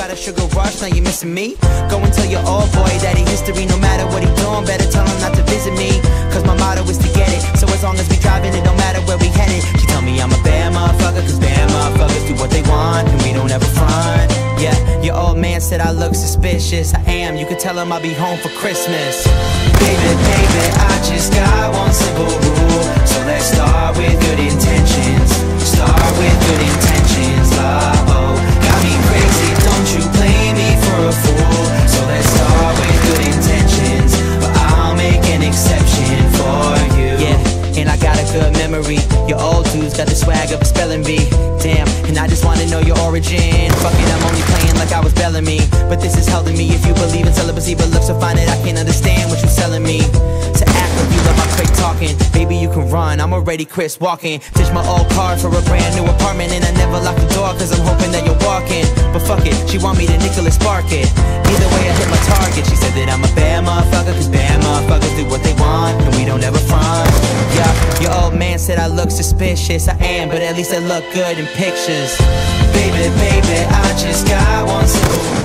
got a sugar rush, now you missing me? Go and tell your old boy that he history. No matter what he doing, better tell him not to visit me. Cause my motto is to get it. So as long as we driving, it don't matter where we headed. She tell me I'm a bad motherfucker, cause bad motherfuckers do what they want, and we don't ever front. Yeah, your old man said I look suspicious. I am, you can tell him I'll be home for Christmas. Baby, baby, I just got one simple rule. So let's start with good intentions. Start with good intentions, love. Got me crazy, don't you play me for a fool. So let's start with good intentions, but I'll make an exception for you. Yeah, and I got a good memory. Your old dude's got the swag of a spelling bee. Damn, and I just wanna know your origin. Fuck it, I'm only playing like I was Bellamy. But this is hell to me if you believe in celibacy, but look so fine that I can't understand what you're selling me. To act like you love my quick talking. Baby, you can run, I'm already Chris walking. Ditch my old car for a brand new apartment, and I never lock the door cause I'm hoping that you're walking. But fuck it, she want me to Nicholas Spark it. Either way I hit my target. She said that I'm a bad motherfucker, cause bad motherfuckers do what they want, and we don't ever front. Yeah, your old man said I look suspicious. I am, but at least I look good in pictures. Baby, baby, I just got one simple